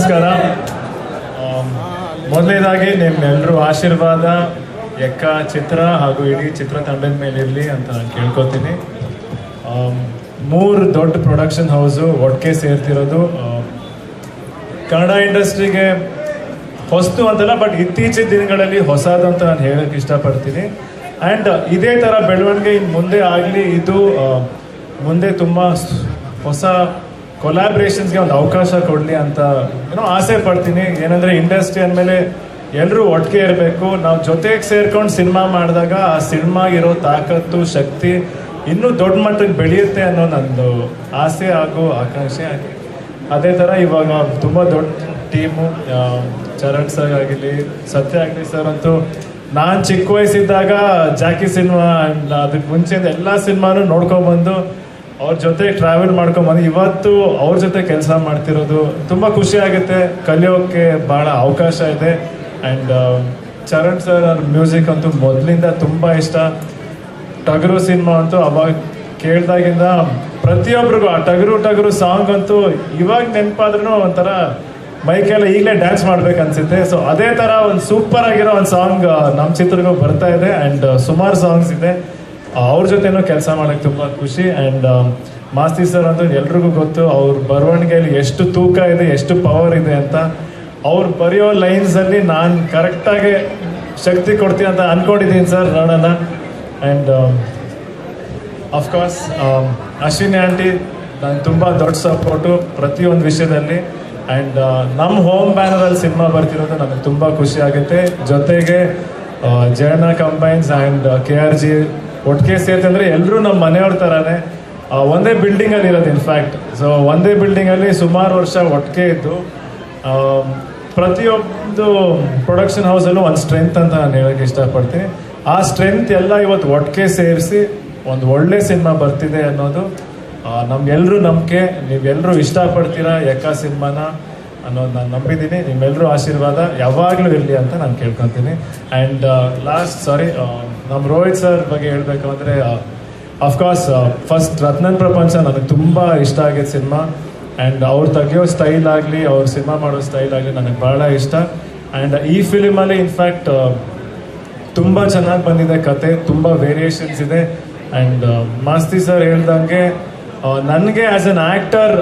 ನಮಸ್ಕಾರ. ಮೊದಲನೇದಾಗಿ ನಿಮ್ಮೆಲ್ಲರೂ ಆಶೀರ್ವಾದ ಎಕ್ಕ ಚಿತ್ರ ಹಾಗೂ ಇಡೀ ಚಿತ್ರತಂಡದ ಮೇಲೆ ಇರಲಿ ಅಂತ ನಾನು ಕೇಳ್ಕೊತೀನಿ. 3 ದೊಡ್ಡ ಪ್ರೊಡಕ್ಷನ್ ಹೌಸು ಒಟ್ಟಿಗೆ ಸೇರ್ತಿರೋದು ಕನ್ನಡ ಇಂಡಸ್ಟ್ರಿಗೆ ಹೊಸ್ತು ಅಂತಲ್ಲ, ಬಟ್ ಇತ್ತೀಚಿನ ದಿನಗಳಲ್ಲಿ ಹೊಸದು ಅಂತ ನಾನು ಹೇಳಕ್ಕೆ ಇಷ್ಟಪಡ್ತೀನಿ. ಆ್ಯಂಡ್ ಇದೇ ಥರ ಬೆಳವಣಿಗೆ ಇನ್ನು ಮುಂದೆ ಆಗಲಿ, ಇದು ಮುಂದೆ ತುಂಬ ಹೊಸ ಕೊಲಾಬ್ರೇಷನ್ಸ್ಗೆ ಒಂದು ಅವಕಾಶ ಕೊಡಲಿ ಅಂತ ಆಸೆ ಪಡ್ತೀನಿ. ಏನಂದರೆ ಇಂಡಸ್ಟ್ರಿ ಅಂದಮೇಲೆ ಎಲ್ಲರೂ ಒಟ್ಟಿಗೆ ಇರಬೇಕು. ನಾವು ಜೊತೆಗೆ ಸೇರ್ಕೊಂಡು ಸಿನಿಮಾ ಮಾಡಿದಾಗ ಆ ಸಿನಿಮಾಗಿರೋ ತಾಕತ್ತು, ಶಕ್ತಿ ಇನ್ನೂ ದೊಡ್ಡ ಮಟ್ಟಕ್ಕೆ ಬೆಳೆಯುತ್ತೆ ಅನ್ನೋ ನಂದು ಆಸೆ ಹಾಗೂ ಆಕಾಂಕ್ಷೆ. ಅದೇ ಥರ ಇವಾಗ ತುಂಬ ದೊಡ್ಡ ಟೀಮು, ಚರಣ್ ಸರ್ ಆಗಿರಲಿ, ಸತ್ಯ ಆಗಲಿ ಸರ್ ಅಂತೂ ನಾನು ಚಿಕ್ಕ ವಯಸ್ಸಿದ್ದಾಗ ಜಾಕಿ ಸಿನಿಮಾ ಅದಕ್ಕೆ ಮುಂಚೆಯಿಂದ ಎಲ್ಲ ಸಿನಿಮಾನು ನೋಡ್ಕೊಂಡ್ಬಂದು ಅವ್ರ ಜೊತೆ ಟ್ರಾವೆಲ್ ಮಾಡ್ಕೊಂಬಂದು ಇವತ್ತು ಅವ್ರ ಜೊತೆ ಕೆಲಸ ಮಾಡ್ತಿರೋದು ತುಂಬ ಖುಷಿ ಆಗುತ್ತೆ. ಕಲಿಯೋಕ್ಕೆ ಭಾಳ ಅವಕಾಶ ಇದೆ. ಆ್ಯಂಡ್ ಚರಣ್ ಸರ್ ಅವ್ರ ಮ್ಯೂಸಿಕ್ ಅಂತೂ ಮೊದಲಿಂದ ತುಂಬ ಇಷ್ಟ. ಟಗರು ಸಿನಿಮಾ ಅಂತೂ ಅವಾಗ ಕೇಳ್ದಾಗಿಂದ ಪ್ರತಿಯೊಬ್ಬರಿಗೂ ಆ ಟಗರು ಸಾಂಗ್ ಅಂತೂ ಇವಾಗ ನೆನಪಾದ್ರೂ ಒಂಥರ ಮೈಕೆಲ್ಲ ಈಗಲೇ ಡ್ಯಾನ್ಸ್ ಮಾಡ್ಬೇಕು ಅನ್ಸುತ್ತೆ. ಸೊ ಅದೇ ಥರ ಒಂದು ಸೂಪರ್ ಆಗಿರೋ ಒಂದು ಸಾಂಗ್ ನಮ್ಮ ಚಿತ್ರಗೂ ಬರ್ತಾ ಇದೆ. ಆ್ಯಂಡ್ ಸುಮಾರು ಸಾಂಗ್ಸ್ ಇದೆ. ಅವ್ರ ಜೊತೆನೂ ಕೆಲಸ ಮಾಡೋಕ್ಕೆ ತುಂಬ ಖುಷಿ. ಆ್ಯಂಡ್ ಮಾಸ್ತಿ ಸರ್ ಅಂತೂ ಎಲ್ರಿಗೂ ಗೊತ್ತು ಅವ್ರ ಬರವಣಿಗೆಯಲ್ಲಿ ಎಷ್ಟು ತೂಕ ಇದೆ, ಎಷ್ಟು ಪವರ್ ಇದೆ ಅಂತ. ಅವ್ರು ಬರೆಯೋ ಲೈನ್ಸಲ್ಲಿ ನಾನು ಕರೆಕ್ಟಾಗಿ ಶಕ್ತಿ ಕೊಡ್ತೀನಿ ಅಂತ ಅಂದ್ಕೊಂಡಿದ್ದೀನಿ ಸರ್, ನೋಡೋಣ. ಆ್ಯಂಡ್ ಅಫ್ಕೋರ್ಸ್ ಅಶ್ವಿನಿ ಆಂಟಿ ನಾನು ತುಂಬ ದೊಡ್ಡ ಸಪೋರ್ಟು ಪ್ರತಿಯೊಂದು ವಿಷಯದಲ್ಲಿ. ಆ್ಯಂಡ್ ನಮ್ಮ ಹೋಮ್ ಬ್ಯಾನರಲ್ಲಿ ಸಿನಿಮಾ ಬರ್ತಿರೋದು ನನಗೆ ತುಂಬ ಖುಷಿ ಆಗುತ್ತೆ. ಜೊತೆಗೆ ಜಯಣ್ಣ ಕಂಬೈನ್ಸ್ ಆ್ಯಂಡ್ KRG ಒಟ್ಟಿಗೆ ಸೇರ್ತಂದರೆ ಎಲ್ಲರೂ ನಮ್ಮ ಮನೆಯವ್ರ ಥರನೇ ಒಂದೇ ಬಿಲ್ಡಿಂಗಲ್ಲಿ ಇರೋದು. ಇನ್ಫ್ಯಾಕ್ಟ್ ಸೊ ಒಂದೇ ಬಿಲ್ಡಿಂಗಲ್ಲಿ ಸುಮಾರು ವರ್ಷ ಒಟ್ಟಿಗೆ ಇದ್ದು ಪ್ರತಿಯೊಂದು ಪ್ರೊಡಕ್ಷನ್ ಹೌಸಲ್ಲೂ ಒಂದು ಸ್ಟ್ರೆಂತ್ ಅಂತ ನಾನು ಹೇಳೋಕ್ಕೆ ಇಷ್ಟಪಡ್ತೀನಿ. ಆ ಸ್ಟ್ರೆಂತ್ ಎಲ್ಲ ಇವತ್ತು ಒಟ್ಟಿಗೆ ಸೇರಿಸಿ ಒಂದು ಒಳ್ಳೆ ಸಿನಿಮಾ ಬರ್ತಿದೆ ಅನ್ನೋದು ನಮ್ಗೆಲ್ಲರೂ ನಂಬಿಕೆ. ನೀವೆಲ್ಲರೂ ಇಷ್ಟಪಡ್ತೀರಾ ಎಕ್ಕ ಸಿನಿಮಾನ ಅನ್ನೋದು ನಾನು ನಂಬಿದ್ದೀನಿ. ನಿಮ್ಮೆಲ್ಲರೂ ಆಶೀರ್ವಾದ ಯಾವಾಗಲೂ ಇರಲಿ ಅಂತ ನಾನು ಕೇಳ್ಕೊತೀನಿ. ಆ್ಯಂಡ್ ನಮ್ಮ ರೋಹಿತ್ ಸರ್ ಬಗ್ಗೆ ಹೇಳಬೇಕು ಅಂದರೆ ಅಫ್ಕೋರ್ಸ್ ಫಸ್ಟ್ ರತ್ನನ್ ಪ್ರಪಂಚ ನನಗೆ ತುಂಬ ಇಷ್ಟ ಆಗಿದ್ದ ಸಿನಿಮಾ. ಆ್ಯಂಡ್ ಅವ್ರು ತೆಗಿಯೋ ಸ್ಟೈಲ್ ಆಗಲಿ, ಅವ್ರು ಸಿನಿಮಾ ಮಾಡೋ ಸ್ಟೈಲ್ ಆಗಲಿ ನನಗೆ ಭಾಳ ಇಷ್ಟ. ಆ್ಯಂಡ್ ಈ ಫಿಲಿಮಲ್ಲಿ ಇನ್ಫ್ಯಾಕ್ಟ್ ತುಂಬ ಚೆನ್ನಾಗಿ ಬಂದಿದೆ ಕತೆ, ತುಂಬ ವೇರಿಯೇಷನ್ಸ್ ಇದೆ. ಆ್ಯಂಡ್ ಮಾಸ್ತಿ ಸರ್ ಹೇಳ್ದಂಗೆ ನನಗೆ ಆ್ಯಸ್ ಅನ್ ಆ್ಯಕ್ಟರ್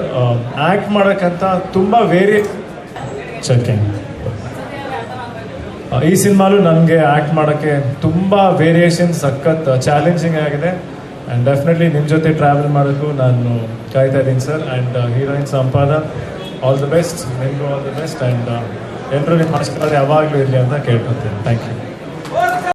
ಆ್ಯಕ್ಟ್ ಮಾಡೋಕ್ಕಂತ ತುಂಬ ಚೆಕಿಂಗ್ ಈ ಸಿನಿಮಾಲು ನನಗೆ ಆ್ಯಕ್ಟ್ ಮಾಡೋಕ್ಕೆ ತುಂಬ ವೇರಿಯೇಷನ್ಸ್ ಸಖತ್ ಚಾಲೆಂಜಿಂಗ್ ಆಗಿದೆ. ಆ್ಯಂಡ್ ಡೆಫಿನೆಟ್ಲಿ ನಿಮ್ಮ ಜೊತೆ ಟ್ರಾವೆಲ್ ಮಾಡೋಕ್ಕೂ ನಾನು ಕಾಯ್ತಾ ಇದ್ದೀನಿ sir. And heroine Sampada all the best, ನಿಮಗೂ ಆಲ್ ದಿ ಬೆಸ್ಟ್. ಆ್ಯಂಡ್ ಎಲ್ಲರೂ ನಿಮ್ಮ ಆಶೀರ್ವಾದ ಯಾವಾಗಲೂ ಇರಲಿ ಅಂತ ಕೇಳ್ಕೊತೀನಿ. Thank you.